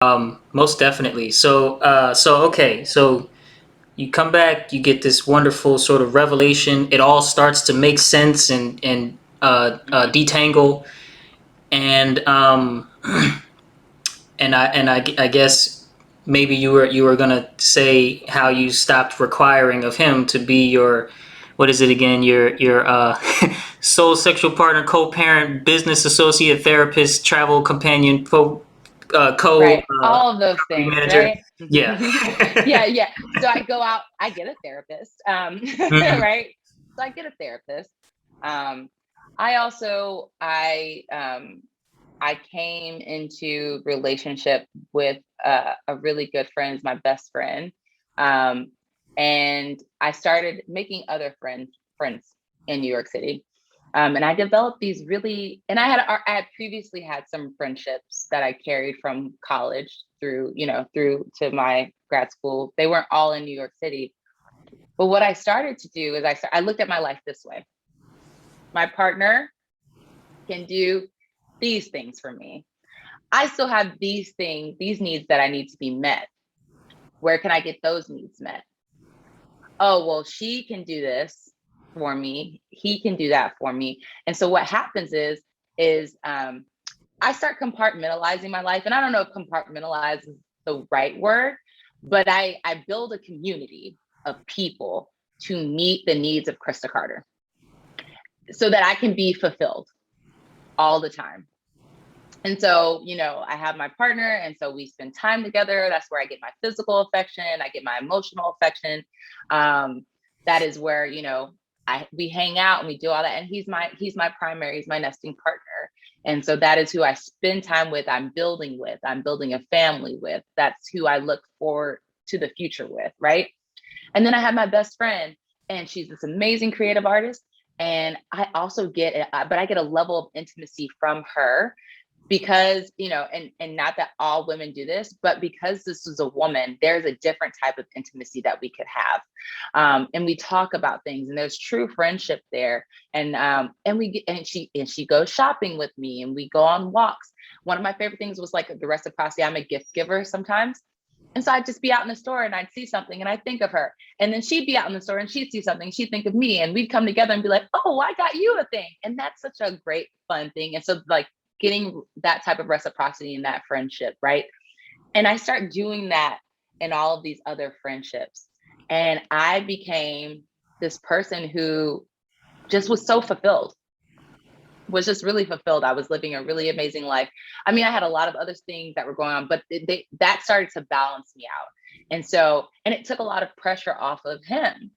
Most definitely. Okay. So you come back, you get this wonderful sort of revelation. It all starts to make sense and Mhm. detangle. And I guess maybe you were gonna say how you stopped requiring of him to be your, what is it again? Your sole sexual partner, co-parent, business associate, therapist, travel companion, co Right. All of those property things, manager. right? Yeah. Yeah, yeah. So I go out, I get a therapist, Mhm. right? So I get a therapist. Um, I also I came into relationship with a really good friend, is my best friend, um, and I started making other friends in New York City. And I developed these really, and I had previously had some friendships that I carried from college through, through to my grad school. They weren't all in New York City, but what I started to do is I looked at my life this way: my partner can do these things for me. I still have these things, these needs that I need to be met. Where can I get those needs met? Oh, well, she can do this for me. He can do that for me. And so what happens is I start compartmentalizing my life. And I don't know if compartmentalize is the right word, but I build a community of people to meet the needs of Krista Carter so that I can be fulfilled all the time. And so, I have my partner, and so we spend time together. That's where I get my physical affection, I get my emotional affection. Um, that is where, I we hang out and we do all that. And he's my primary, he's my nesting partner. And so that is who I spend time with, I'm building a family with. That's who I look forward to the future with, right? And then I have my best friend, and she's this amazing creative artist. And I also but I get a level of intimacy from her because and not that all women do this, but because this is a woman, there's a different type of intimacy that we could have. And we talk about things, and there's true friendship there. And she goes shopping with me, and we go on walks. One of my favorite things was like the reciprocity. I'm a gift giver sometimes. And so I'd just be out in the store and I'd see something and I'd think of her. And then she'd be out in the store and she'd see something, she'd think of me, and we'd come together and be like, oh, I got you a thing. And that's such a great fun thing. And so like getting that type of reciprocity in that friendship, right? And I start doing that in all of these other friendships. And I became this person who just was so fulfilled, was just really fulfilled. I was living a really amazing life. I mean, I had a lot of other things that were going on, but that started to balance me out. And it took a lot of pressure off of him.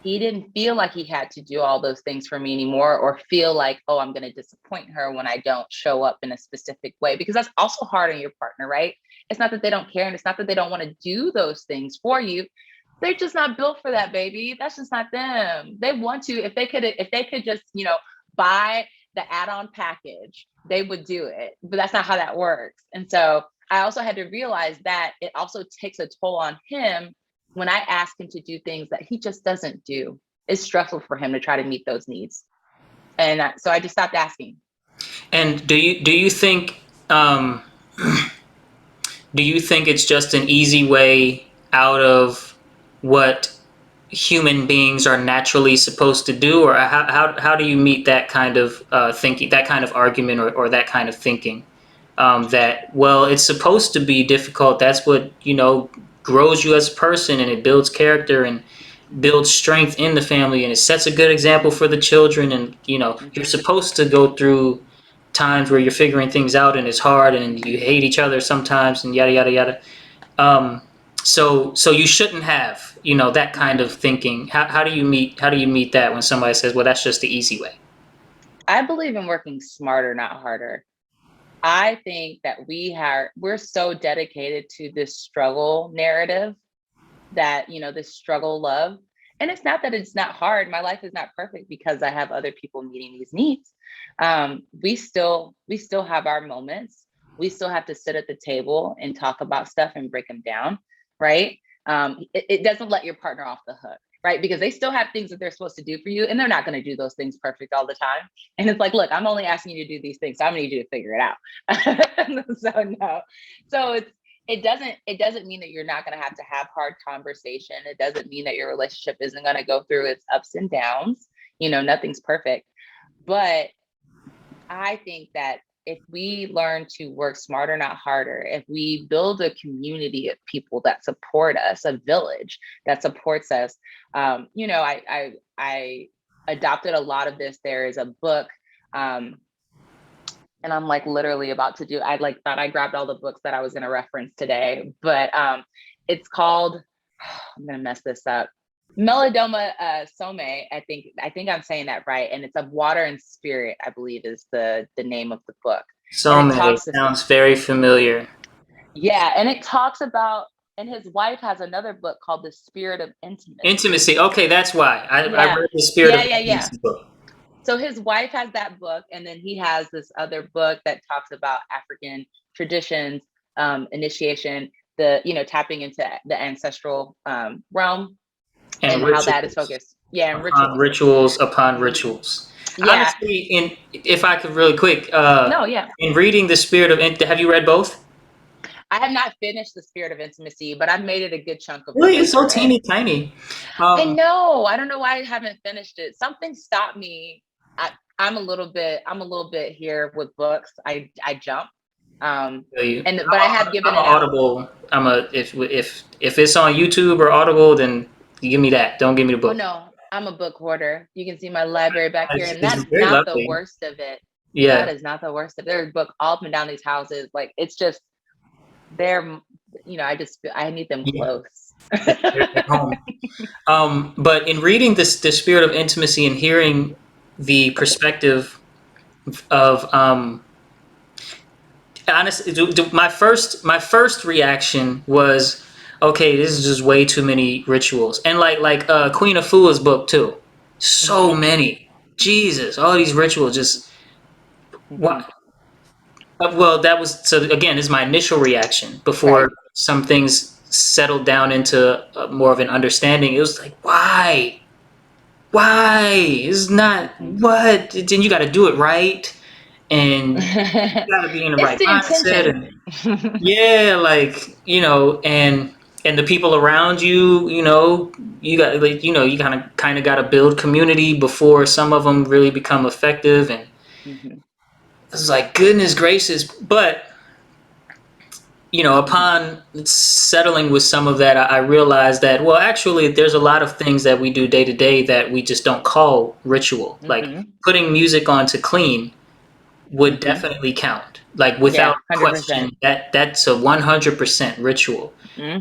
He didn't feel like he had to do all those things for me anymore, or feel like, oh, I'm going to disappoint her when I don't show up in a specific way, because that's also hard on your partner, right? It's not that they don't care, and it's not that they don't want to do those things for you. They're just not built for that, baby. That's just not them. They want to, if they could just, buy the add-on package, they would do it. But that's not how that works. And so I also had to realize that it also takes a toll on him when I ask him to do things that he just doesn't do. It's stressful for him to try to meet those needs. And so I just stopped asking. And do you think um, do you think it's just an easy way out of what human beings are naturally supposed to do, or how do you meet that kind of thinking, that kind of argument, or that kind of thinking, that, well, it's supposed to be difficult, that's what grows you as a person, and it builds character and builds strength in the family, and it sets a good example for the children, and you're Mhm. supposed to go through times where you're figuring things out and it's hard and you hate each other sometimes and yada yada yada. um, so you shouldn't have, that kind of Mhm. thinking. How do you meet that when somebody says, well, that's just the easy way? I believe in working smarter, not harder. I think that we're so dedicated to this struggle narrative, that this struggle love. And it's not that it's not hard. My life is not perfect because I have other people meeting these needs. We still have our moments. We still have to sit at the table and talk about stuff and break them down, right? It doesn't let your partner off the hook, right? Because they still have things that they're supposed to do for you, and they're not going to do those things perfect all the time. And it's like, look, I'm only asking you to do these things, so I'm going to need you to figure it out. So no, so it doesn't mean that you're not going to have hard conversation. It doesn't mean that your relationship isn't going to go through its ups and downs. Nothing's perfect. But I think that if we learn to work smarter, not harder, if we build a community of people that support us, a village that supports us, I adopted a lot of this. There is a book, and I'm like literally about to do. I like thought I grabbed all the books that I was going to reference today, but it's called. I'm going to mess this up. Melodoma Some, I think I'm saying that right, and it's of water and spirit, I believe, is the name of the book. And it Some talks, sounds very familiar. yeah, and it talks about, and his wife has another book called The Spirit of Intimacy. Intimacy. Okay, that's why I Yeah, read the Spirit yeah, of yeah, yeah. Intimacy book. So his wife has that book, and then he has this other book that talks about African traditions, initiation, tapping into the ancestral realm, And and how that is rituals focused. Yeah, and upon rituals. rituals upon Mhm. rituals. Yeah. Honestly, if I could really quick, No, yeah. in reading the Spirit of have you read both? I have not finished The Spirit of Intimacy, but I've made it a good chunk of the Really, way it's so through it. teeny tiny. I Um, know. I don't know why I haven't finished it. Something stopped me. I'm a little bit here with books. I jump. Um, feel you. but I have I'm given a it out. Audible. If it's on YouTube or Audible, then you give me that. Don't give me the Oh book. no, I'm a book hoarder. You can see my library back here, and It's that's very not the lovely. worst of it. That Yeah. is not the worst of it. There's books all up and down these houses. Like it's just they're, I need them Yeah. close. They're home. But in reading the Spirit of Intimacy and hearing the perspective of honestly, my first reaction was, okay, this is just way too many rituals, and like Queen Afua's book too, so Hmm. many. Jesus, all these rituals, just Hmm. what? Well, that was so. Again, this is my initial reaction before Right. some things settled down into more of an understanding. It was like, why? Why? It's not Hmm. what. Then you got to do it right, and you got to be in the It's right the mindset, intention. and yeah, like and the people around you, you got like you kind of got to build community before some of them really become effective, and Hmm. it's like goodness gracious. But Hmm. upon settling with some of that, I realized that, well, actually, there's a lot of things that we do day to day that we just don't call ritual. Like Hmm. putting music on to clean would Hmm. definitely count. Like Yeah, without question, 100%. that's a 100% ritual. Hmm.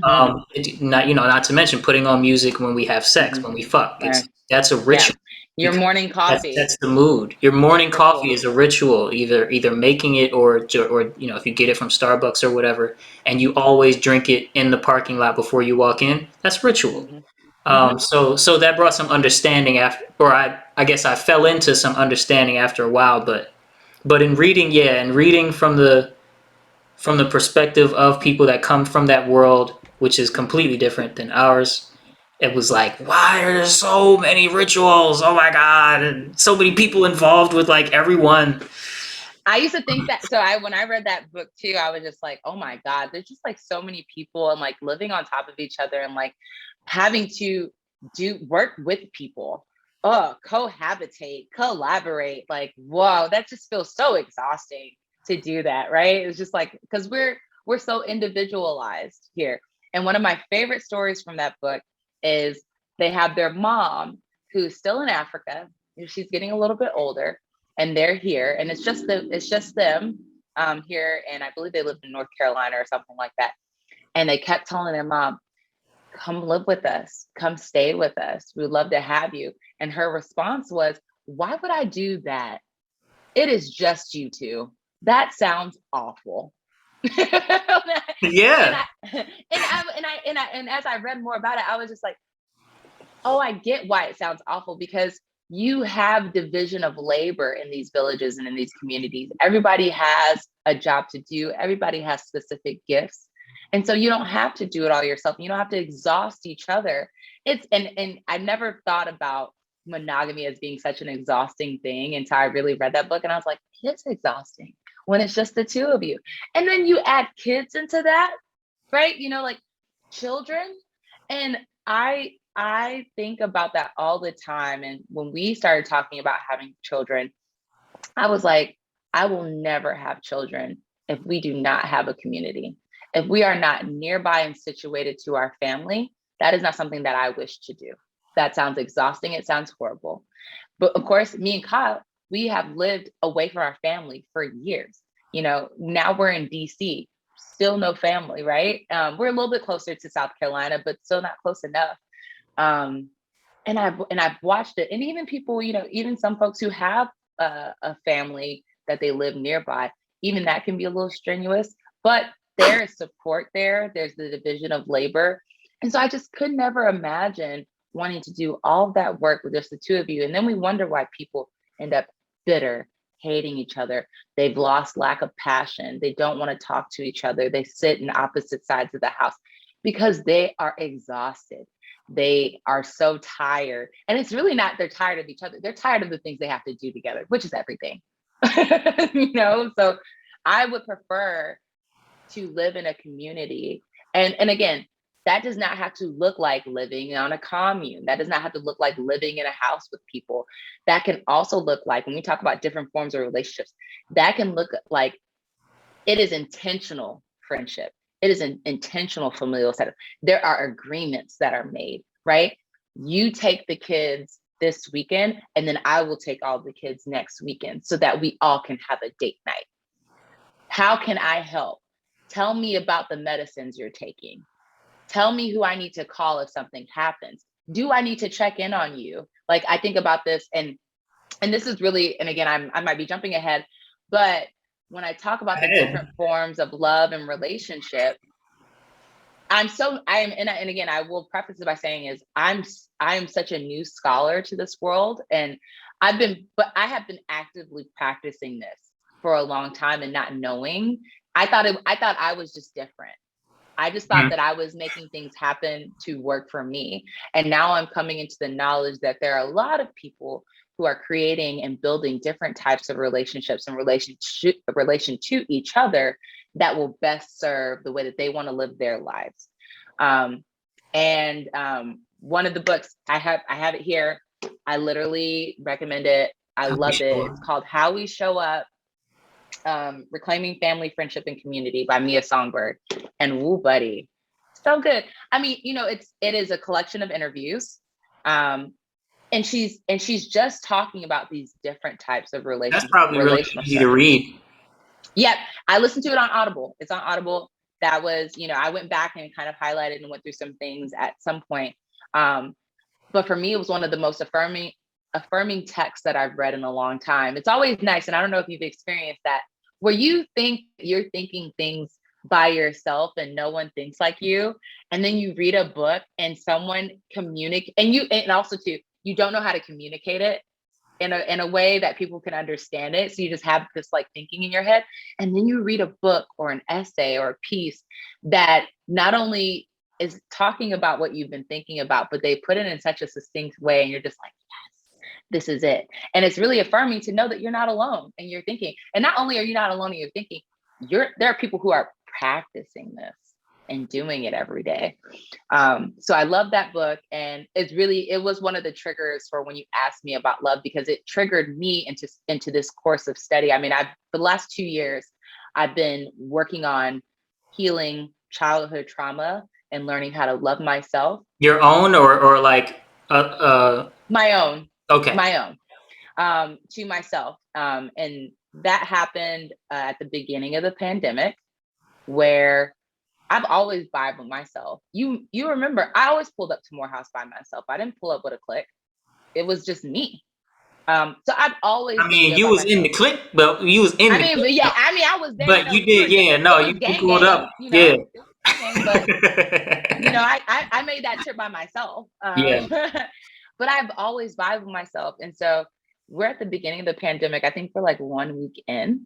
Not to mention putting on music when we have sex, Hmm. when we fuck. Right. That's a Yeah. ritual Your because morning that coffee sets the mood. Your is morning coffee ritual. is a ritual, either making it or if you get it from Starbucks or whatever, and you always drink it in the parking lot before you walk in. That's ritual. Hmm. Hmm. So that brought some understanding after, or I guess I fell into some understanding after a while, but in reading, yeah, and reading from the perspective of people that come from that world, which is completely different than ours, it was like, why are there so many rituals? Oh my God. And so many people involved with like everyone. I used to think that. So when I read that book too, I was just like, oh my God, there's just like so many people and like living on top of each other and like having to do work with people. Oh, cohabitate, collaborate. Like, whoa, that just feels so exhausting to do that, right? It's just like because we're so individualized here. And one of my favorite stories from that book is they have their mom who's still in Africa. She's getting a little bit older, and they're here, and it's just them here, and I believe they live in North Carolina or something like that. And they kept telling their mom, come live with us, come stay with us, we'd love to have you. And her response was, why would I do that? It is just you two. That sounds awful. and Yeah. I and as I read more about it, I was just like, oh, I get why it sounds awful, because you have division of labor in these villages and in these communities. Everybody has a job to do, everybody has specific gifts. And so you don't have to do it all yourself. You don't have to exhaust each other. And I never thought about monogamy as being such an exhausting thing until I really read that book, and I was like, it's exhausting when it's just the two of you. And then you add kids into that. right? You know, like children. And I think about that all the time. And when we started talking about having children, I was like, I will never have children if we do not have a community. If we are not nearby and situated to our family, that is not something that I wish to do. That sounds exhausting. It sounds horrible. But of course, me and Kyle, we have lived away from our family for years. You know, now we're in DC, still no family, right? We're a little bit closer to South Carolina, but still not close enough. Um, and I've watched it, and even people, you know, even some folks who have a family that they live nearby, even that can be a little strenuous. But there is support there. There's the division of labor, and so I just could never imagine wanting to do all of that work with just the two of you. And then we wonder why people end up bitter, hating each other. They've lost lack of passion. They don't want to talk to each other. They sit in opposite sides of the house because they are exhausted. They are so tired. And it's really not they're tired of each other. They're tired of the things they have to do together, which is everything. You know, so I would prefer to live in a community. And again, that does not have to look like living on a commune. That does not have to look like living in a house with people. That can also look like, when we talk about different forms of relationships, that can look like it is intentional friendship. It is an intentional familial setup. There are agreements that are made, right? You take the kids this weekend, and then I will take all the kids next weekend so that we all can have a date night. How can I help? Tell me about the medicines you're taking. Tell me who I need to call if something happens. Do I need to check in on you? Like, I think about this, and this is really, and again, I might be jumping ahead, but when I talk about the different forms of love and relationship, and again, I will preface it by saying is I am such a new scholar to this world, and I have been actively practicing this for a long time and not knowing. I thought I was just different. I just thought that I was making things happen to work for me. And now I'm coming into the knowledge that there are a lot of people who are creating and building different types of relationships in relation to each other that will best serve the way that they want to live their lives. One of the books I have it here. I literally recommend it. I love it. It's called How We Show Up, Reclaiming Family, Friendship, and Community by Mia Songbird. And woo, buddy, so good. I mean, you know, it is a collection of interviews. And she's just talking about these different types of That's probably really easy to read. Yep. I listened to it on Audible. It's on Audible. That was, you know, I went back and kind of highlighted and went through some things at some point. But for me, it was one of the most affirming texts that I've read in a long time. It's always nice. And I don't know if you've experienced that, where you think you're thinking things by yourself and no one thinks like you. And then you read a book and someone communicate, and also too, you don't know how to communicate it in a way that people can understand it. So you just have this like thinking in your head. And then you read a book or an essay or a piece that not only is talking about what you've been thinking about, but they put it in such a succinct way. And you're just like, yes, this is it. And it's really affirming to know that you're not alone in your thinking. And not only are you not alone in your thinking, there are people who are practicing this and doing it every day. So I love that book. And it was one of the triggers for when you asked me about love, because it triggered me into this course of study. I mean, for the last 2 years, I've been working on healing childhood trauma and learning how to love myself. Your own or like my own. Okay. My own. To myself. And that happened at the beginning of the pandemic, where I've always vibed with myself. You remember, I always pulled up to Morehouse by myself. I didn't pull up with a clique. It was just me. So I've always. I mean, you was in the clique, but you was in. I was there. But you did, yeah. No, you pulled up, yeah. But you know, I made that trip by myself. Yeah. But I've always vibed with myself, and so we're at the beginning of the pandemic. I think we're like 1 week in,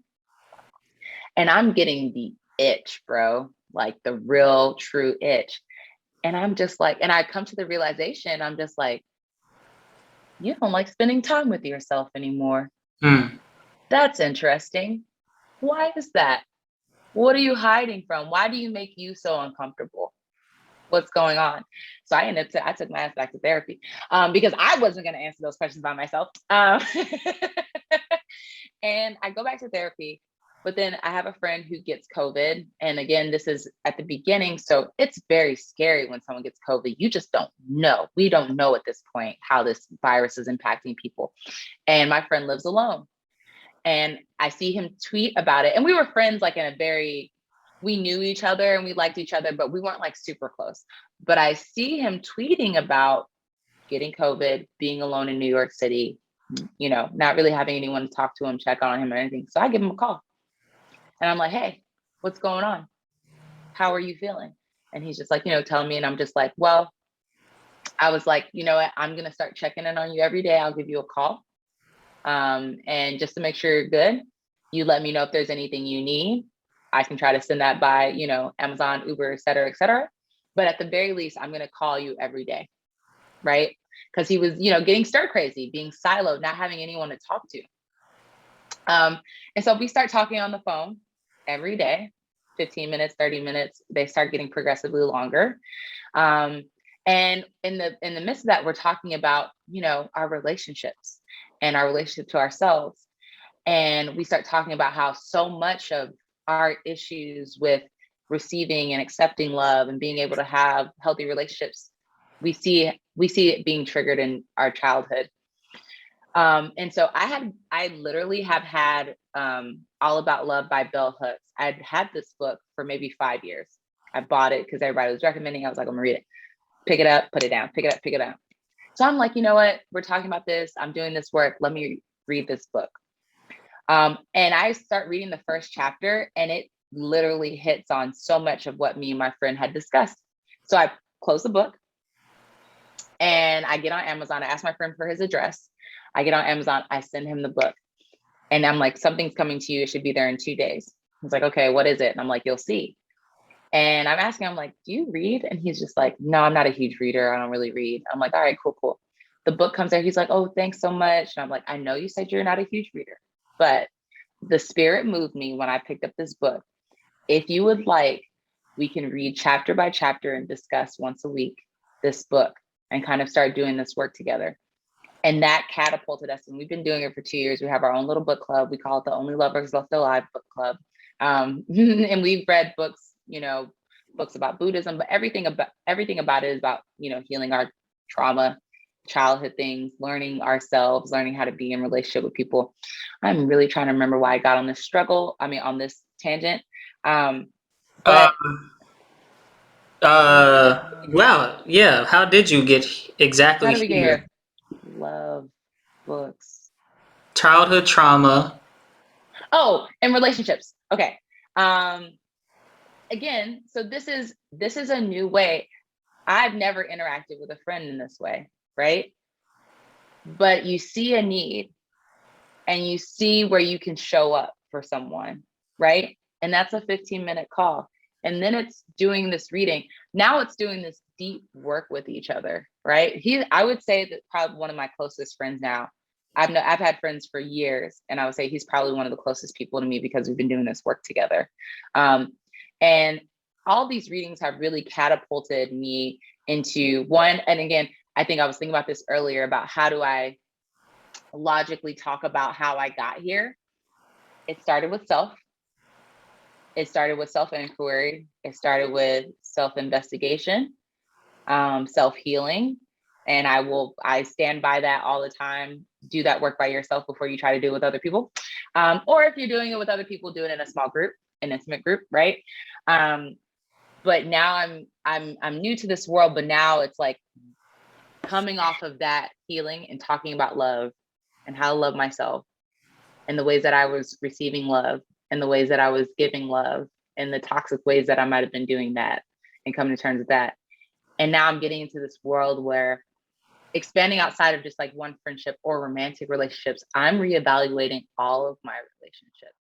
and I'm getting the itch, bro. Like the real true itch. And I'm just like, and I come to the realization, I'm just like, you don't like spending time with yourself anymore. That's interesting. Why is that? What are you hiding from? Why do you make you so uncomfortable? What's going on? So I took my ass back to therapy because I wasn't going to answer those questions by myself. And I go back to therapy, but then I have a friend who gets COVID. And again, this is at the beginning. So it's very scary when someone gets COVID. You just don't know. We don't know at this point how this virus is impacting people. And my friend lives alone. And I see him tweet about it. And we were friends, like we knew each other and we liked each other, but we weren't like super close. But I see him tweeting about getting COVID, being alone in New York City, not really having anyone to talk to him, check on him or anything. So I give him a call and I'm like, hey, what's going on? How are you feeling? And he's just like, telling me. And I'm just like, well, I was like, you know what? I'm going to start checking in on you every day. I'll give you a call. And just to make sure you're good, you let me know if there's anything you need. I can try to send that by, Amazon, Uber, et cetera, et cetera. But at the very least, I'm going to call you every day. Right. Because he was, getting stir crazy, being siloed, not having anyone to talk to. And so we start talking on the phone every day, 15 minutes, 30 minutes. They start getting progressively longer. And in the midst of that, we're talking about, our relationships and our relationship to ourselves. And we start talking about how so much of our issues with receiving and accepting love and being able to have healthy relationships, we see it being triggered in our childhood. And so I literally have had All About Love by Bell Hooks. I'd had this book for maybe 5 years. I bought it because everybody was recommending. I was like, I'm gonna read it. Pick it up, put it down, pick it up, pick it up. So I'm like, you know what? We're talking about this. I'm doing this work. Let me read this book. And I start reading the first chapter and it literally hits on so much of what me and my friend had discussed. So I close the book and I get on Amazon. I ask my friend for his address. I get on Amazon. I send him the book and I'm like, something's coming to you. It should be there in 2 days. He's like, okay, what is it? And I'm like, you'll see. And I'm asking him like, do you read? And he's just like, no, I'm not a huge reader. I don't really read. I'm like, all right, cool. The book comes there. He's like, oh, thanks so much. And I'm like, I know you said you're not a huge reader, but the spirit moved me when I picked up this book. If you would like, we can read chapter by chapter and discuss once a week this book and kind of start doing this work together. And that catapulted us. And we've been doing it for 2 years. We have our own little book club. We call it the Only Lovers Left Alive book club. And we've read books, books about Buddhism, but everything about it is about, healing our trauma, childhood things, learning ourselves, learning how to be in relationship with people. I'm really trying to remember why I got on this tangent. But Wow. Yeah. How did you get how exactly do we get here? here? Love books. Childhood trauma. Oh, and relationships. Okay. Again, so this is a new way. I've never interacted with a friend in this way, right? But you see a need and you see where you can show up for someone, right? And that's a 15-minute call. And then it's doing this reading. Now it's doing this deep work with each other, right? I would say that probably one of my closest friends now. I've had friends for years, and I would say he's probably one of the closest people to me because we've been doing this work together. And all these readings have really catapulted me into one. And again, I think I was thinking about this earlier about how do I logically talk about how I got here. It started with self. It started with self-inquiry. It started with self-investigation, self-healing. And I stand by that all the time. Do that work by yourself before you try to do it with other people. Or if you're doing it with other people, do it in a small group, an intimate group, right? But now I'm new to this world, but now it's like coming off of that healing and talking about love and how to love myself and the ways that I was receiving love and the ways that I was giving love and the toxic ways that I might have been doing that and coming to terms with that. And now I'm getting into this world where expanding outside of just like one friendship or romantic relationships, I'm reevaluating all of my relationships